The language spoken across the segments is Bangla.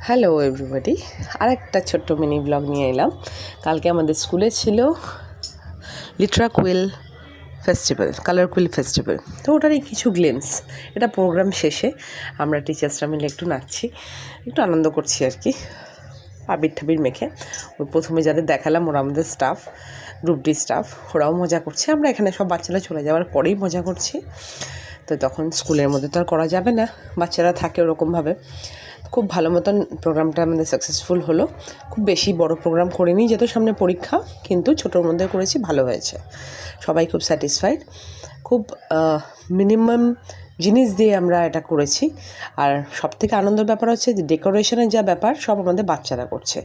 হ্যালো এভরিবডি, আরেকটা ছোট্ট মিনি ব্লগ নিয়ে এলাম। কালকে আমাদের স্কুলে ছিল লিটরা quill festival, colour quill festival. তো ওটারই কিছু গ্লিমস। এটা প্রোগ্রাম শেষে আমরা টিচার্সরা মিলে একটু নাচছি, একটু আনন্দ করছি আর কি, আবির ঠাবির মেখে। ওই প্রথমে যাদের দেখালাম ওরা আমাদের স্টাফ, গ্রুপ ডি স্টাফ, ওরাও মজা করছে। আমরা এখানে সব বাচ্চারা চলে যাওয়ার পরেই মজা করছি। তো তখন স্কুলের মধ্যে তো আর করা যাবে না, বাচ্চারা থাকে ওরকমভাবে। খুব ভালো মতন প্রোগ্রামটা আমাদের সাকসেসফুল হলো। খুব বেশি বড় প্রোগ্রাম করিনি, যেহেতু সামনে পরীক্ষা, কিন্তু ছোটোর মধ্যে করেছি, ভালো হয়েছে। সবাই খুব স্যাটিসফাইড। খুব মিনিমাম জিনিস দিয়ে আমরা এটা করেছি। আর সবথেকে আনন্দের ব্যাপার হচ্ছে যে ডেকোরেশনের যা ব্যাপার সব আমাদের বাচ্চারা করছে।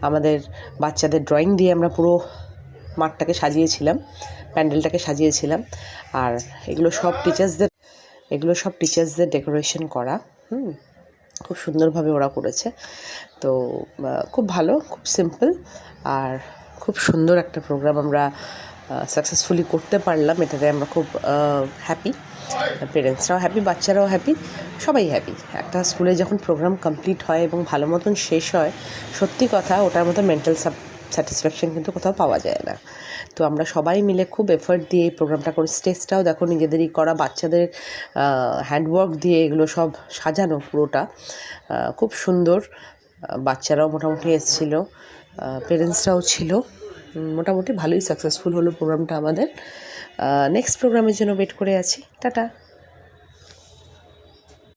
আমাদের বাচ্চাদের ড্রয়িং দিয়ে আমরা পুরো মাঠটাকে সাজিয়েছিলাম, প্যান্ডেলটাকে সাজিয়েছিলাম। আর এগুলো সব টিচার্সদের ডেকোরেশন করা। খুব সুন্দরভাবে ওরা করেছে। তো খুব ভালো, খুব সিম্পল আর খুব সুন্দর একটা প্রোগ্রাম আমরা সাকসেসফুলি করতে পারলাম। এটাতে আমরা খুব হ্যাপি, পেরেন্টসরাও হ্যাপি, বাচ্চারাও হ্যাপি, সবাই হ্যাপি। একটা স্কুলে যখন প্রোগ্রাম কমপ্লিট হয় এবং ভালো মতন শেষ হয়, সত্যি কথা ওটার মতো মেন্টাল স্যাটিসফ্যাকশন কিন্তু কোথাও পাওয়া যায় না। তো আমরা সবাই মিলে খুব এফর্ট দিয়ে এই প্রোগ্রামটা করি। স্টেজটাও দেখো নিজেদেরই করা, বাচ্চাদের হ্যান্ডওয়ার্ক দিয়ে এগুলো সব সাজানো পুরোটা, খুব সুন্দর। বাচ্চারাও মোটামুটি এসেছিলো, পেরেন্টসরাও ছিল। মোটামুটি ভালোই সাকসেসফুল হলো প্রোগ্রামটা আমাদের। নেক্সট প্রোগ্রামের জন্য ওয়েট করে আছি। টাটা।